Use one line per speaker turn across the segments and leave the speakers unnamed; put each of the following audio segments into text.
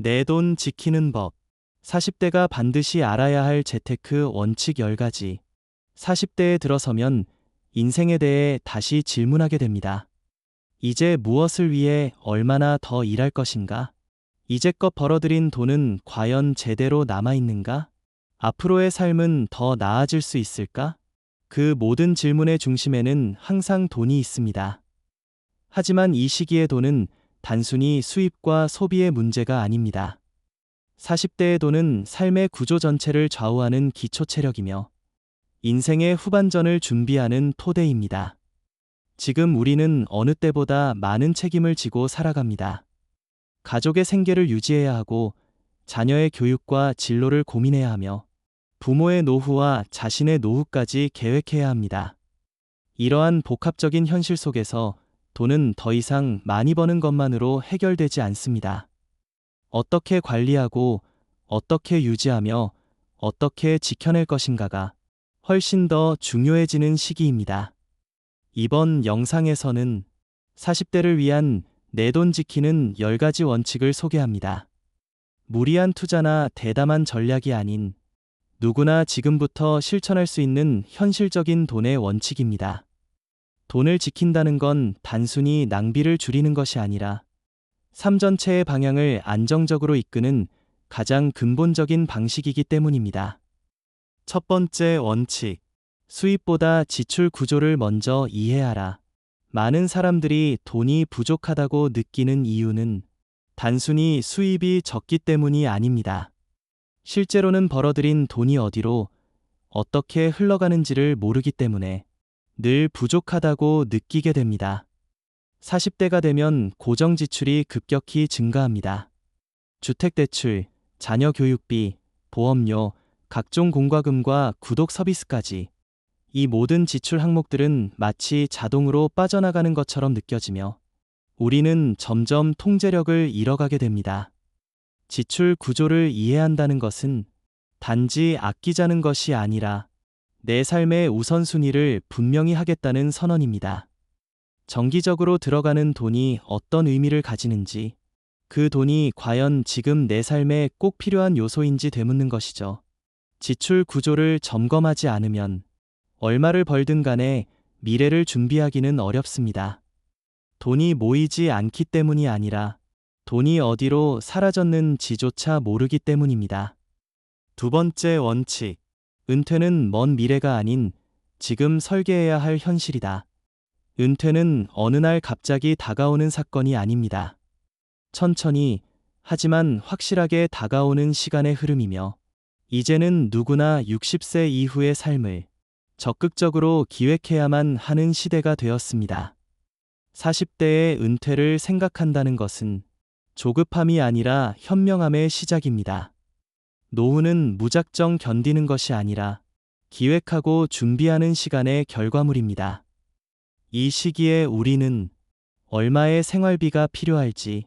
내 돈 지키는 법. 40대가 반드시 알아야 할 재테크 원칙 10가지. 40대에 들어서면 인생에 대해 다시 질문하게 됩니다. 이제 무엇을 위해 얼마나 더 일할 것인가? 이제껏 벌어들인 돈은 과연 제대로 남아있는가? 앞으로의 삶은 더 나아질 수 있을까? 그 모든 질문의 중심에는 항상 돈이 있습니다. 하지만 이 시기의 돈은 단순히 수입과 소비의 문제가 아닙니다. 40대의 돈은 삶의 구조 전체를 좌우하는 기초 체력이며 인생의 후반전을 준비하는 토대입니다. 지금 우리는 어느 때보다 많은 책임을 지고 살아갑니다. 가족의 생계를 유지해야 하고 자녀의 교육과 진로를 고민해야 하며 부모의 노후와 자신의 노후까지 계획해야 합니다. 이러한 복합적인 현실 속에서 돈은 더 이상 많이 버는 것만으로 해결되지 않습니다. 어떻게 관리하고 어떻게 유지하며 어떻게 지켜낼 것인가가 훨씬 더 중요해지는 시기입니다. 이번 영상에서는 40대를 위한 내 돈 지키는 10가지 원칙을 소개합니다. 무리한 투자나 대담한 전략이 아닌 누구나 지금부터 실천할 수 있는 현실적인 돈의 원칙입니다. 돈을 지킨다는 건 단순히 낭비를 줄이는 것이 아니라 삶 전체의 방향을 안정적으로 이끄는 가장 근본적인 방식이기 때문입니다. 첫 번째 원칙. 수입보다 지출 구조를 먼저 이해하라. 많은 사람들이 돈이 부족하다고 느끼는 이유는 단순히 수입이 적기 때문이 아닙니다. 실제로는 벌어들인 돈이 어디로 어떻게 흘러가는지를 모르기 때문에 늘 부족하다고 느끼게 됩니다. 40대가 되면 고정 지출이 급격히 증가합니다. 주택대출, 자녀 교육비, 보험료, 각종 공과금과 구독 서비스까지 이 모든 지출 항목들은 마치 자동으로 빠져나가는 것처럼 느껴지며 우리는 점점 통제력을 잃어가게 됩니다. 지출 구조를 이해한다는 것은 단지 아끼자는 것이 아니라 내 삶의 우선순위를 분명히 하겠다는 선언입니다. 정기적으로 들어가는 돈이 어떤 의미를 가지는지, 그 돈이 과연 지금 내 삶에 꼭 필요한 요소인지 되묻는 것이죠. 지출 구조를 점검하지 않으면 얼마를 벌든 간에 미래를 준비하기는 어렵습니다. 돈이 모이지 않기 때문이 아니라 돈이 어디로 사라졌는지조차 모르기 때문입니다. 두 번째 원칙. 은퇴는 먼 미래가 아닌 지금 설계해야 할 현실이다. 은퇴는 어느 날 갑자기 다가오는 사건이 아닙니다. 천천히, 하지만 확실하게 다가오는 시간의 흐름이며, 이제는 누구나 60세 이후의 삶을 적극적으로 기획해야만 하는 시대가 되었습니다. 40대의 은퇴를 생각한다는 것은 조급함이 아니라 현명함의 시작입니다. 노후는 무작정 견디는 것이 아니라 기획하고 준비하는 시간의 결과물입니다. 이 시기에 우리는 얼마의 생활비가 필요할지,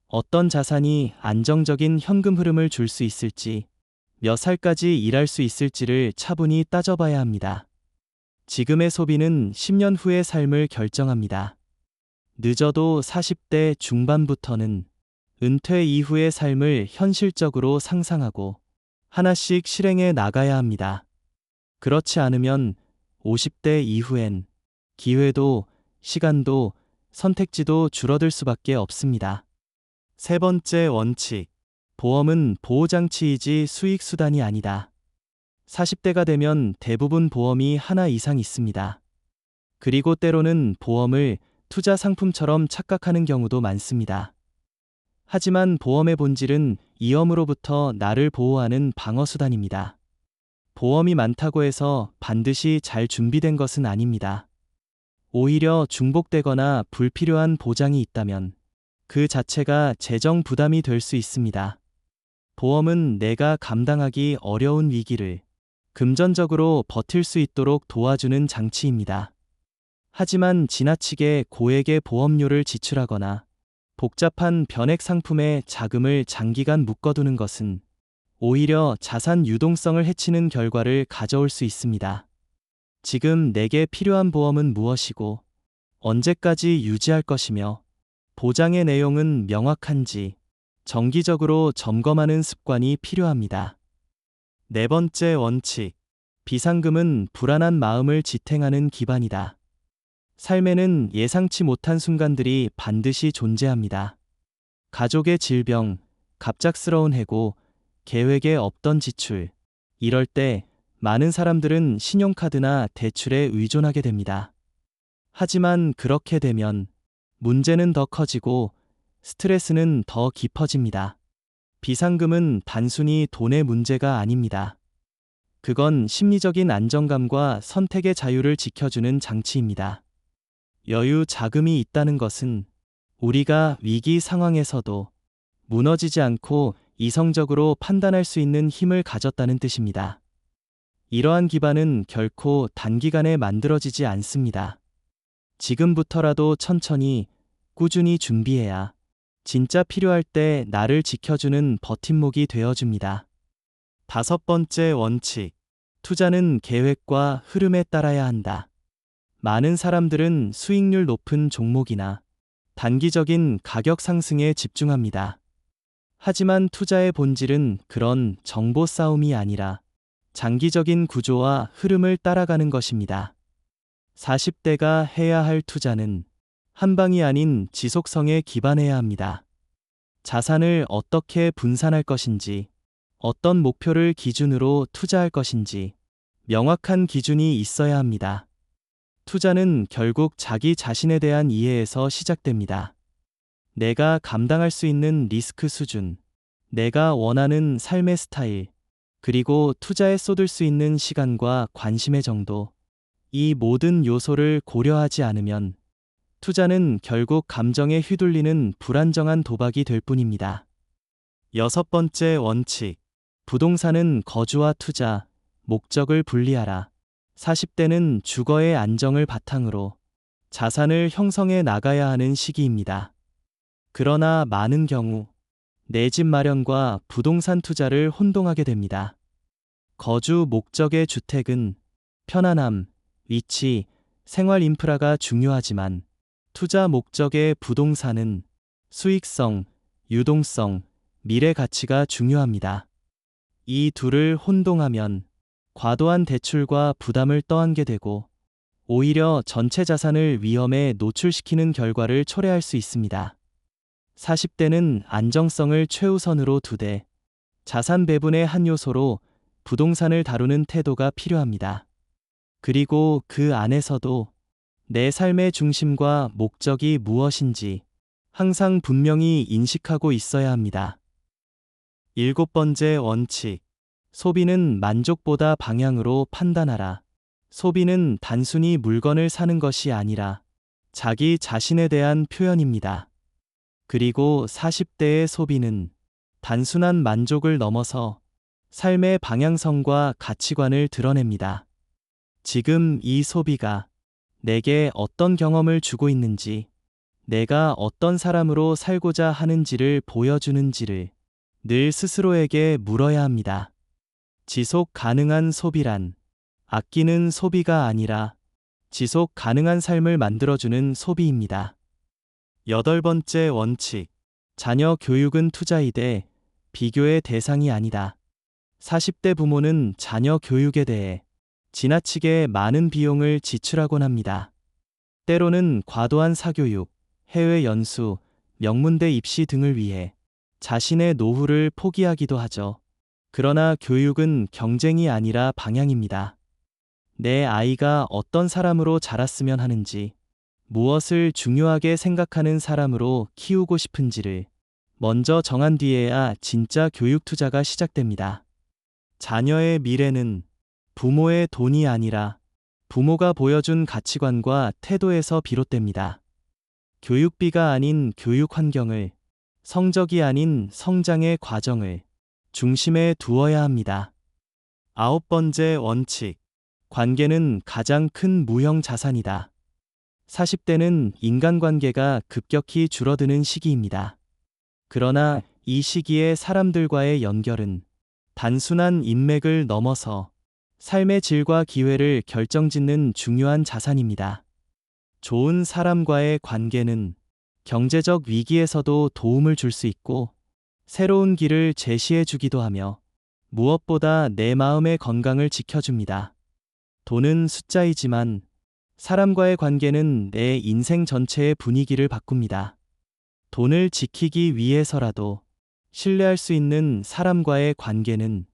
어떤 자산이 안정적인 현금 흐름을 줄 수 있을지, 몇 살까지 일할 수 있을지를 차분히 따져봐야 합니다. 지금의 소비는 10년 후의 삶을 결정합니다. 늦어도 40대 중반부터는 은퇴 이후의 삶을 현실적으로 상상하고 하나씩 실행해 나가야 합니다. 그렇지 않으면 50대 이후엔 기회도, 시간도, 선택지도 줄어들 수밖에 없습니다. 세 번째 원칙. 보험은 보호장치이지 수익수단이 아니다. 40대가 되면 대부분 보험이 하나 이상 있습니다. 그리고 때로는 보험을 투자 상품처럼 착각하는 경우도 많습니다. 하지만 보험의 본질은 위험으로부터 나를 보호하는 방어수단입니다. 보험이 많다고 해서 반드시 잘 준비된 것은 아닙니다. 오히려 중복되거나 불필요한 보장이 있다면 그 자체가 재정 부담이 될 수 있습니다. 보험은 내가 감당하기 어려운 위기를 금전적으로 버틸 수 있도록 도와주는 장치입니다. 하지만 지나치게 고액의 보험료를 지출하거나 복잡한 변액 상품에 자금을 장기간 묶어두는 것은 오히려 자산 유동성을 해치는 결과를 가져올 수 있습니다. 지금 내게 필요한 보험은 무엇이고 언제까지 유지할 것이며 보장의 내용은 명확한지 정기적으로 점검하는 습관이 필요합니다. 네 번째 원칙. 비상금은 불안한 마음을 지탱하는 기반이다. 삶에는 예상치 못한 순간들이 반드시 존재합니다. 가족의 질병, 갑작스러운 해고, 계획에 없던 지출. 이럴 때 많은 사람들은 신용카드나 대출에 의존하게 됩니다. 하지만 그렇게 되면 문제는 더 커지고 스트레스는 더 깊어집니다. 비상금은 단순히 돈의 문제가 아닙니다. 그건 심리적인 안정감과 선택의 자유를 지켜주는 장치입니다. 여유 자금이 있다는 것은 우리가 위기 상황에서도 무너지지 않고 이성적으로 판단할 수 있는 힘을 가졌다는 뜻입니다. 이러한 기반은 결코 단기간에 만들어지지 않습니다. 지금부터라도 천천히, 꾸준히 준비해야 진짜 필요할 때 나를 지켜주는 버팀목이 되어줍니다. 다섯 번째 원칙. 투자는 계획과 흐름에 따라야 한다. 많은 사람들은 수익률 높은 종목이나 단기적인 가격 상승에 집중합니다. 하지만 투자의 본질은 그런 정보 싸움이 아니라 장기적인 구조와 흐름을 따라가는 것입니다. 40대가 해야 할 투자는 한 방이 아닌 지속성에 기반해야 합니다. 자산을 어떻게 분산할 것인지, 어떤 목표를 기준으로 투자할 것인지 명확한 기준이 있어야 합니다. 투자는 결국 자기 자신에 대한 이해에서 시작됩니다. 내가 감당할 수 있는 리스크 수준, 내가 원하는 삶의 스타일, 그리고 투자에 쏟을 수 있는 시간과 관심의 정도, 이 모든 요소를 고려하지 않으면 투자는 결국 감정에 휘둘리는 불안정한 도박이 될 뿐입니다. 여섯 번째 원칙. 부동산은 거주와 투자, 목적을 분리하라. 40대는 주거의 안정을 바탕으로 자산을 형성해 나가야 하는 시기입니다. 그러나 많은 경우 내 집 마련과 부동산 투자를 혼동하게 됩니다. 거주 목적의 주택은 편안함, 위치, 생활 인프라가 중요하지만 투자 목적의 부동산은 수익성, 유동성, 미래 가치가 중요합니다. 이 둘을 혼동하면 과도한 대출과 부담을 떠안게 되고 오히려 전체 자산을 위험에 노출시키는 결과를 초래할 수 있습니다. 40대는 안정성을 최우선으로 두되 자산 배분의 한 요소로 부동산을 다루는 태도가 필요합니다. 그리고 그 안에서도 내 삶의 중심과 목적이 무엇인지 항상 분명히 인식하고 있어야 합니다. 일곱 번째 원칙. 소비는 만족보다 방향으로 판단하라. 소비는 단순히 물건을 사는 것이 아니라 자기 자신에 대한 표현입니다. 그리고 40대의 소비는 단순한 만족을 넘어서 삶의 방향성과 가치관을 드러냅니다. 지금 이 소비가 내게 어떤 경험을 주고 있는지, 내가 어떤 사람으로 살고자 하는지를 보여주는지를 늘 스스로에게 물어야 합니다. 지속 가능한 소비란 아끼는 소비가 아니라 지속 가능한 삶을 만들어주는 소비입니다. 여덟 번째 원칙. 자녀 교육은 투자이되 비교의 대상이 아니다. 40대 부모는 자녀 교육에 대해 지나치게 많은 비용을 지출하곤 합니다. 때로는 과도한 사교육, 해외 연수, 명문대 입시 등을 위해 자신의 노후를 포기하기도 하죠. 그러나 교육은 경쟁이 아니라 방향입니다. 내 아이가 어떤 사람으로 자랐으면 하는지, 무엇을 중요하게 생각하는 사람으로 키우고 싶은지를 먼저 정한 뒤에야 진짜 교육 투자가 시작됩니다. 자녀의 미래는 부모의 돈이 아니라 부모가 보여준 가치관과 태도에서 비롯됩니다. 교육비가 아닌 교육 환경을, 성적이 아닌 성장의 과정을 중심에 두어야 합니다. 아홉 번째 원칙. 관계는 가장 큰 무형 자산이다. 40대는 인간관계가 급격히 줄어드는 시기입니다. 그러나 이 시기에 사람들과의 연결은 단순한 인맥을 넘어서 삶의 질과 기회를 결정짓는 중요한 자산입니다. 좋은 사람과의 관계는 경제적 위기에서도 도움을 줄 수 있고 새로운 길을 제시해 주기도 하며 무엇보다 내 마음의 건강을 지켜줍니다. 돈은 숫자이지만 사람과의 관계는 내 인생 전체의 분위기를 바꿉니다. 돈을 지키기 위해서라도 신뢰할 수 있는 사람과의 관계는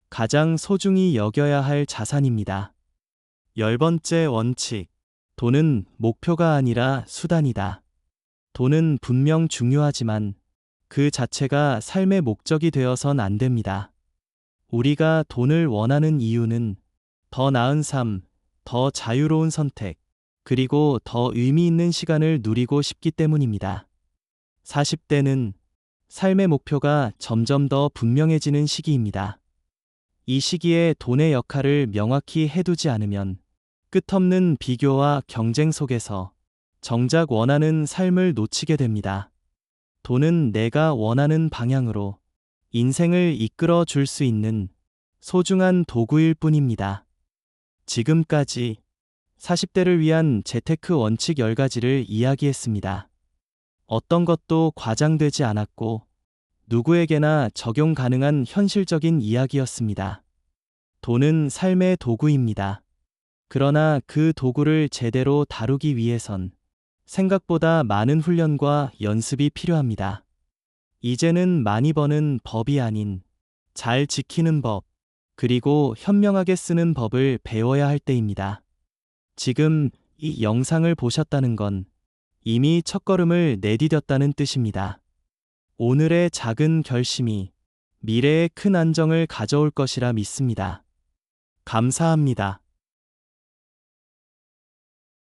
가장 소중히 여겨야 할 자산입니다. 10번째 원칙. 돈은 목표가 아니라 수단이다. 돈은 분명 중요하지만 그 자체가 삶의 목적이 되어선 안 됩니다. 우리가 돈을 원하는 이유는 더 나은 삶, 더 자유로운 선택, 그리고 더 의미 있는 시간을 누리고 싶기 때문입니다. 40대는 삶의 목표가 점점 더 분명해지는 시기입니다. 이 시기에 돈의 역할을 명확히 해두지 않으면 끝없는 비교와 경쟁 속에서 정작 원하는 삶을 놓치게 됩니다. 돈은 내가 원하는 방향으로 인생을 이끌어 줄 수 있는 소중한 도구일 뿐입니다. 지금까지 40대를 위한 재테크 원칙 10가지를 이야기했습니다. 어떤 것도 과장되지 않았고 누구에게나 적용 가능한 현실적인 이야기였습니다. 돈은 삶의 도구입니다. 그러나 그 도구를 제대로 다루기 위해선 생각보다 많은 훈련과 연습이 필요합니다. 이제는 많이 버는 법이 아닌 잘 지키는 법, 그리고 현명하게 쓰는 법을 배워야 할 때입니다. 지금 이 영상을 보셨다는 건 이미 첫걸음을 내디뎠다는 뜻입니다. 오늘의 작은 결심이 미래의 큰 안정을 가져올 것이라 믿습니다. 감사합니다.